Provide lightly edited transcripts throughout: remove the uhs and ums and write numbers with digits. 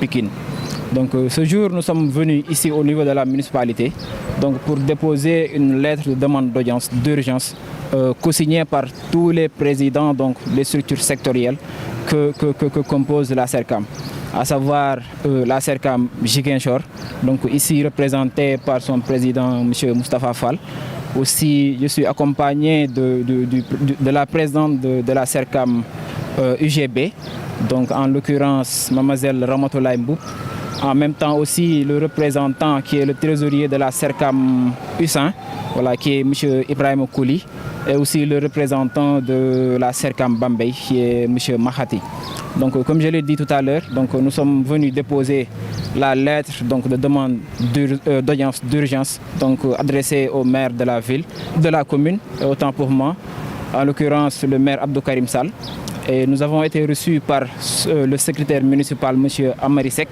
Pikine. Donc ce jour, nous sommes venus ici au niveau de la municipalité donc, pour déposer une lettre de demande d'audience d'urgence co-signée par tous les présidents donc, des structures sectorielles que compose la CERCAM, à savoir la CERCAM Ziguinchor, donc ici représentée par son président M. Moustapha Fall. Aussi, je suis accompagné de la présidente de la CERCAM UGB, donc en l'occurrence Mlle Ramatoulaye Mboup. En même temps aussi le représentant qui est le trésorier de la CERCAM U1, voilà, qui est M. Ibrahim Kouli, et aussi le représentant de la CERCAM Bambey qui est M. Mahati. Donc comme je l'ai dit tout à l'heure, nous sommes venus déposer la lettre donc, de demande d'audience d'urgence adressée au maire de la ville, de la commune, autant pour moi, en l'occurrence le maire Abdou Karim Sall. Et nous avons été reçus par le secrétaire municipal, M. Amarisek,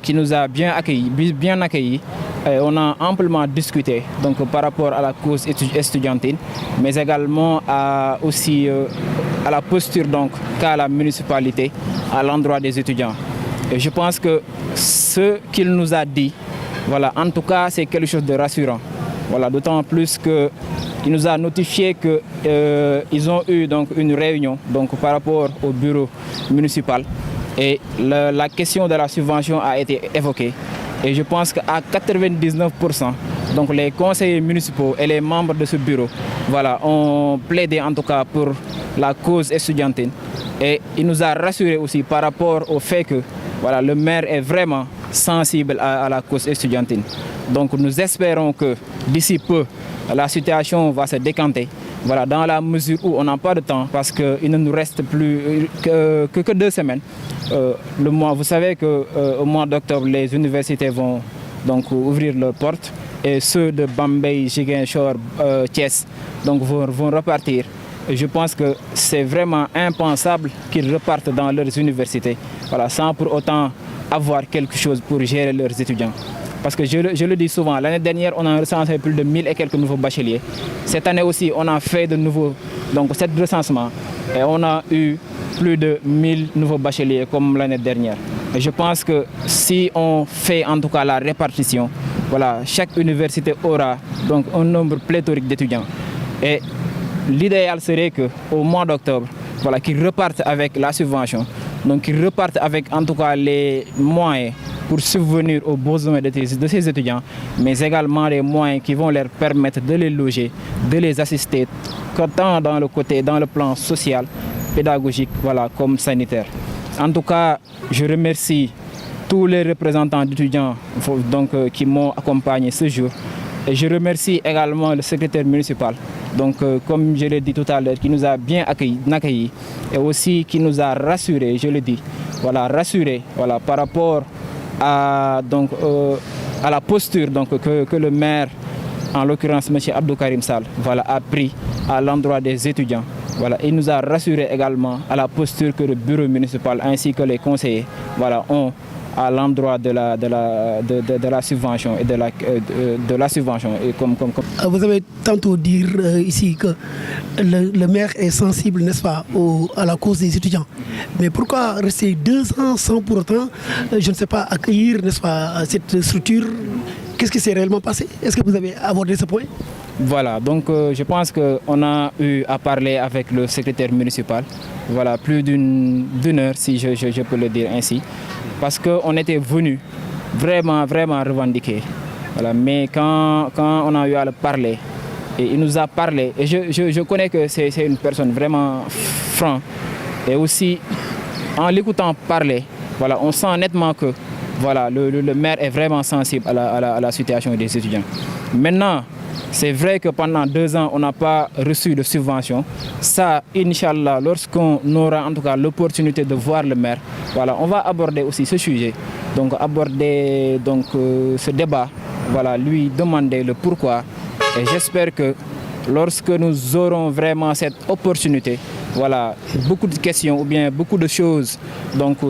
qui nous a bien accueillis. Et on a amplement discuté par rapport à la cause estudiantine, mais également aussi à la posture qu'a la municipalité à l'endroit des étudiants. Et je pense que ce qu'il nous a dit, voilà, en tout cas, c'est quelque chose de rassurant. Voilà, d'autant plus qu'il nous a notifié qu'ils ont eu une réunion par rapport au bureau municipal et la question de la subvention a été évoquée. Et je pense qu'à 99%, les conseillers municipaux et les membres de ce bureau ont plaidé en tout cas pour la cause estudiantine. Et il nous a rassuré aussi par rapport au fait que le maire est vraiment sensible à la cause estudiantine. Donc nous espérons que d'ici peu, la situation va se décanter. Voilà, dans la mesure où on n'a pas de temps parce qu'il ne nous reste plus que 2 semaines. Vous savez qu'au mois d'octobre, les universités vont ouvrir leurs portes et ceux de Bambey, Ziguinchor, Thiès vont repartir. Et je pense que c'est vraiment impensable qu'ils repartent dans leurs universités sans pour autant avoir quelque chose pour gérer leurs étudiants. Parce que je le dis souvent, l'année dernière, on a recensé plus de 1000 et quelques nouveaux bacheliers. Cette année aussi, on a fait de nouveaux, cet recensement, et on a eu plus de 1000 nouveaux bacheliers comme l'année dernière. Et je pense que si on fait en tout cas la répartition, chaque université aura un nombre pléthorique d'étudiants. Et l'idéal serait qu'au mois d'octobre, qu'ils repartent avec la subvention, qu'ils repartent avec en tout cas les moyens pour subvenir aux besoins de ces étudiants, mais également les moyens qui vont leur permettre de les loger, de les assister, tant dans le plan social, pédagogique, comme sanitaire. En tout cas, je remercie tous les représentants d'étudiants qui m'ont accompagné ce jour. Et je remercie également le secrétaire municipal, comme je l'ai dit tout à l'heure, qui nous a bien accueillis et aussi qui nous a rassurés, je le dis, rassurés par rapport à la posture que le maire, en l'occurrence M. Abdou Karim Sall, a pris à l'endroit des étudiants. Il nous a rassuré également à la posture que le bureau municipal ainsi que les conseillers ont à l'endroit de la subvention et de la subvention. Et Vous avez tantôt dit ici que le maire est sensible, n'est-ce pas, à la cause des étudiants. Mais pourquoi rester 2 ans sans pour autant, je ne sais pas, accueillir, n'est-ce pas, cette structure? Qu'est-ce qui s'est réellement passé? Est-ce que vous avez abordé ce point? Voilà, je pense qu'on a eu à parler avec le secrétaire municipal, plus d'une heure si je peux le dire ainsi, parce qu'on était venu vraiment revendiquer. Mais quand on a eu à le parler, et il nous a parlé, et je connais que c'est une personne vraiment franche, et aussi en l'écoutant parler, on sent nettement que le maire est vraiment sensible à la situation des étudiants. Maintenant, c'est vrai que pendant 2 ans, on n'a pas reçu de subvention. Ça, Inch'Allah, lorsqu'on aura en tout cas l'opportunité de voir le maire, on va aborder aussi ce sujet. Aborder ce débat, lui demander le pourquoi. Et j'espère que lorsque nous aurons vraiment cette opportunité, beaucoup de questions ou bien beaucoup de choses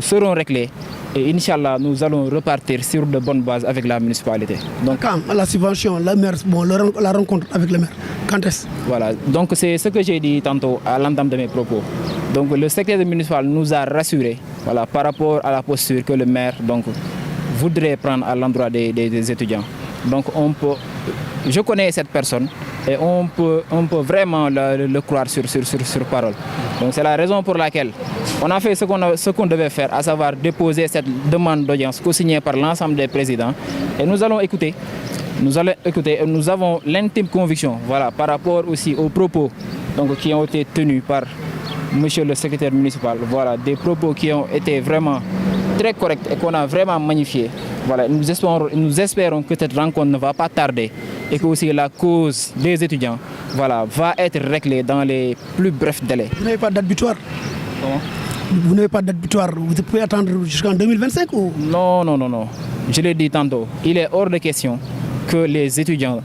seront réglées. Et Inch'Allah, nous allons repartir sur de bonnes bases avec la municipalité. Quand la subvention, la maire, la rencontre avec le maire, quand est-ce? C'est ce que j'ai dit tantôt à l'entame de mes propos. Le secrétaire municipal nous a rassurés voilà, par rapport à la posture que le maire donc, voudrait prendre à l'endroit des étudiants. Donc je connais cette personne et on peut vraiment le croire sur parole. Donc c'est la raison pour laquelle on a fait ce qu'on devait faire, à savoir déposer cette demande d'audience co-signée par l'ensemble des présidents. Et nous allons écouter. Nous avons l'intime conviction, voilà, par rapport aussi aux propos donc, qui ont été tenus par monsieur le secrétaire municipal. Voilà, des propos qui ont été vraiment très corrects et qu'on a vraiment magnifiés. Voilà, nous espérons que cette rencontre ne va pas tarder et que aussi la cause des étudiants, voilà, va être réglée dans les plus brefs délais. Vous n'avez pas de date butoir? Comment? Vous n'avez pas de date butoir? Vous pouvez attendre jusqu'en 2025 ou? Non. Je l'ai dit tantôt, il est hors de question que les étudiants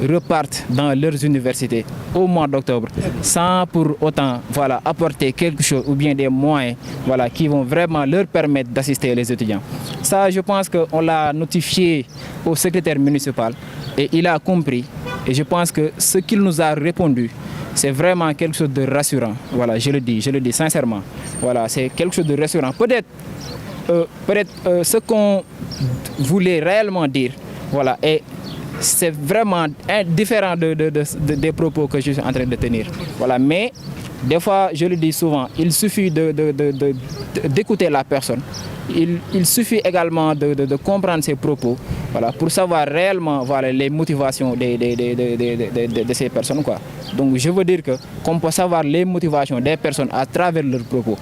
repartent dans leurs universités au mois d'octobre sans pour autant, voilà, apporter quelque chose ou bien des moyens, voilà, qui vont vraiment leur permettre d'assister les étudiants. Ça, je pense qu'on l'a notifié au secrétaire municipal et il a compris. Et je pense que ce qu'il nous a répondu, c'est vraiment quelque chose de rassurant. Voilà, je le dis sincèrement. Voilà, c'est quelque chose de rassurant. Peut-être ce qu'on voulait réellement dire, voilà, et c'est vraiment différent des propos que je suis en train de tenir. Voilà, mais des fois, je le dis souvent, il suffit d'écouter la personne. Il suffit également de comprendre ses propos, voilà, pour savoir réellement, voilà, les motivations de ces personnes, quoi. Donc je veux dire qu'on peut savoir les motivations des personnes à travers leurs propos.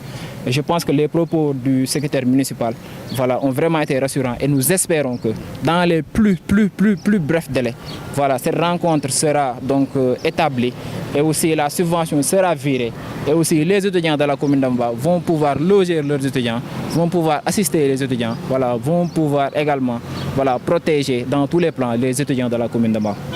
Et je pense que les propos du secrétaire municipal, voilà, ont vraiment été rassurants et nous espérons que dans les plus brefs délais, voilà, cette rencontre sera donc établie et aussi la subvention sera virée et aussi les étudiants de la commune d'Amba vont pouvoir loger leurs étudiants, vont pouvoir assister les étudiants, voilà, vont pouvoir également, voilà, protéger dans tous les plans les étudiants de la commune d'Amba.